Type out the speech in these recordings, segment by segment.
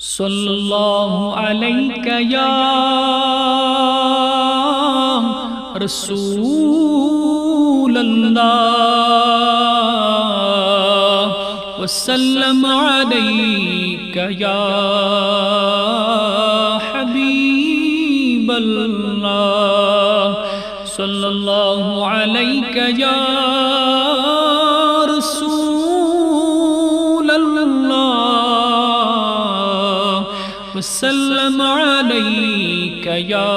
صلی اللہ علیہ یا رسول اللہ وسلم علیہ یا حبیب اللہ صلی اللہ علیہ یا رسول اللہ وسلم علیہ یا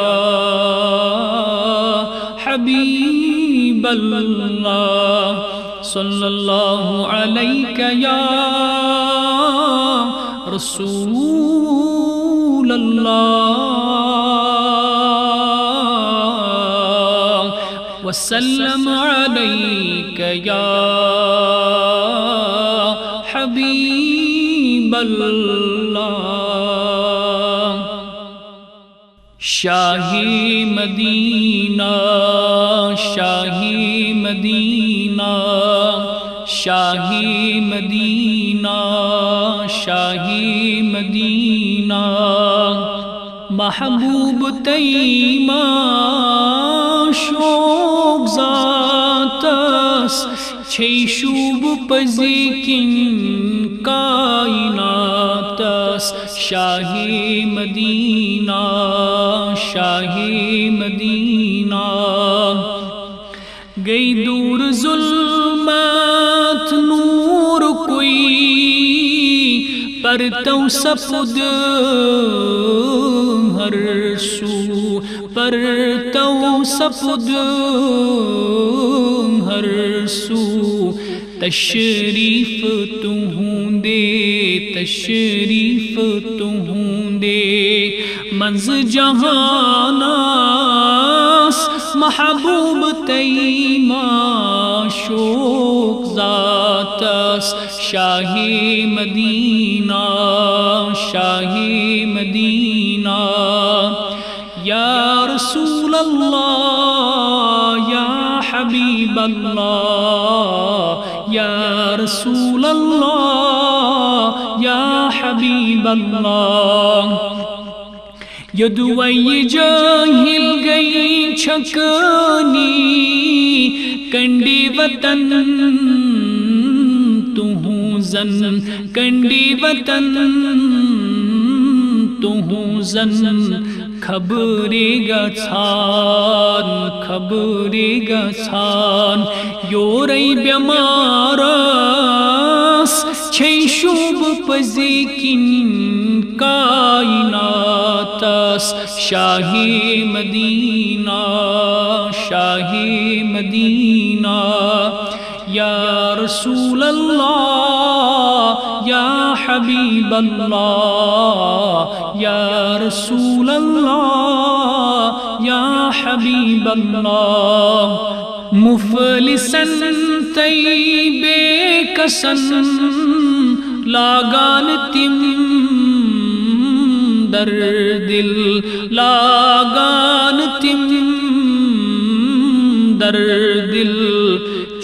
حبیب اللہ صلی اللہ علیہ یا رسول اللہ وسلم علیہ یا حبیب اللہ شاہی مدینہ شاہی مدینہ شاہی مدینہ شاہی مدینہ محبوب تیمہ شوق ذاتس چھے شوب پزیکن کائناتس شاہی مدینہ شاہی مدینہ گئی دور ظلمات نور کوئی پرتو سپد ہر سو پرتو سپد ہر سو تشریف تہوں دے تشریف تہوں دے منز جہاناس محبوب تیمہ شوق ذاتس شاہی مدینہ شاہی مدینہ یا رسول اللہ یا حبیب اللہ یا رسول اللہ یا حبیب اللہ یدوئی جاہل گئی چھکنی کنڈی وطن تہوں زن کنڈی وطن تہوں زن خبرے گژھان خبرے گژھان یورے بیمارس چھے شوب پزیکن کائناتس شاہی مدینہ شاہی مدینہ یا رسول اللہ یا حبیب اللہ یا رسول اللہ یا حبیب اللہ مفلسن طیبے کسن لاگان تم در دل لاگان تم در دل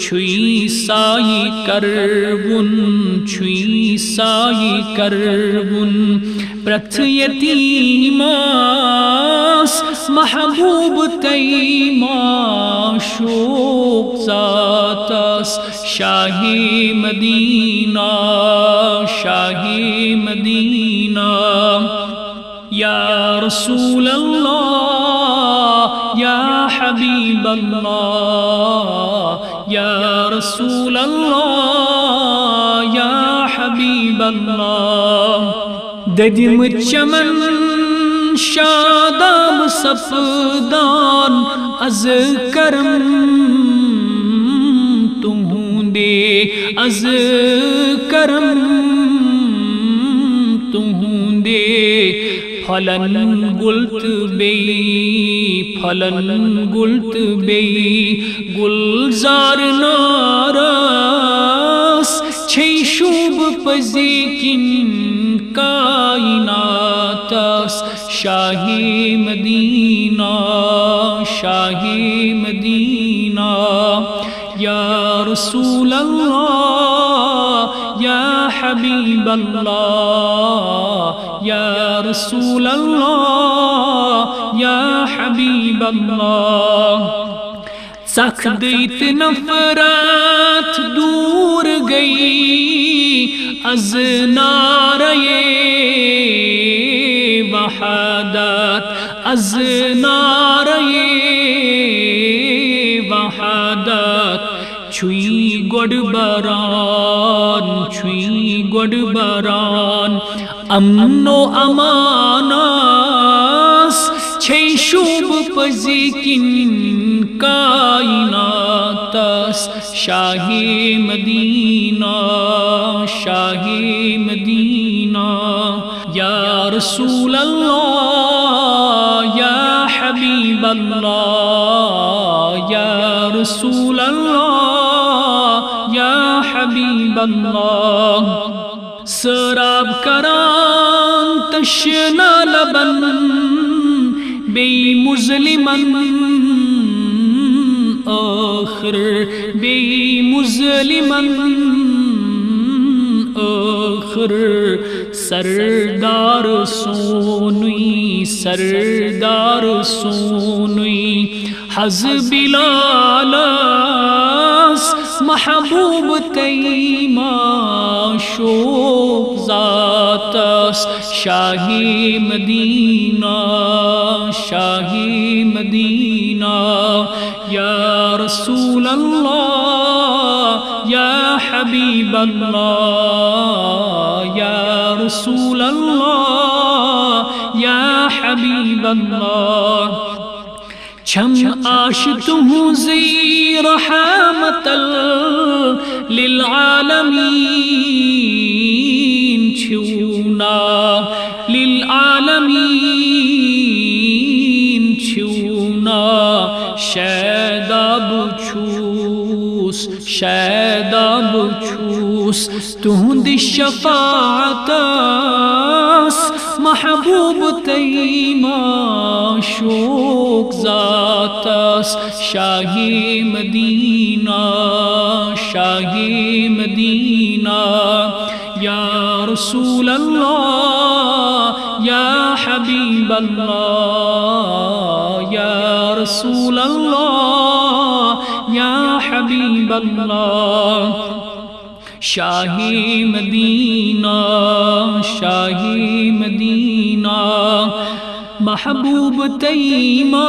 چھوئی سائی کرون چھوئی سائی کرون پرتھ یتیماس محبوب تیمہ شوق ذاتس شاہی مدینہ شاہی مدینہ یا رسول اللہ یا حبیب اللہ یا رسول اللہ یا حبیب اللہ ددم چمن شاداب سفدان از کرم تہوں دے از کرم تہوں دے پھلن گلت بی پھلن گلت بی گلزار نارس چھے شوب پزیکن کائناتس شاہی مدینہ شاہی مدینہ یا رسول اللہ یا حبیب اللہ یا رسول اللہ یا حبیب اللہ. سخت نفرت دور گئی از نعرہ وحدت، از نعرہ وحدت. چھوئی گوڑ بران، چھوئی گوڑ بران، امن و امانس چھے شوب پزیکن کائناتس. شاہی مدینہ، شاہی مدینہ، یا رسول اللہ یا حبیب اللہ، یا رسول اللہ یا حبیب اللہ. سراب کران تشنا لبن بی مظلمن آخر، بی مظلمن آخر. سردار سونوی، سردار سونوی، حز بلالس محبوب تیما شوق ذاتس. شاہی مدینہ، شاہی مدینہ، یا رسول اللہ یا حبیب اللہ، یا رسول اللہ یا حبیب اللہ. چھم آشت ہوں زی رحمت للعالمین، چھونا للعالمین چھونا. شیدا بچھوس، شیدا بچھوس، تہند شفاعتس محبوب تیما شوق ذاتس. شاہی مدینہ، شاہی مدینہ، یا رسول اللہ یا حبیب اللہ، یا رسول اللہ یا حبیب اللہ. شاہی مدینہ، شاہی مدینہ، محبوب تیما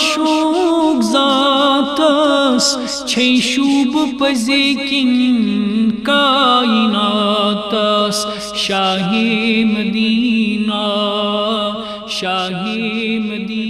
شوق ذاتس. چھے شوب پزیکن کائناتس. شاہی مدینہ، شاہی مدینہ.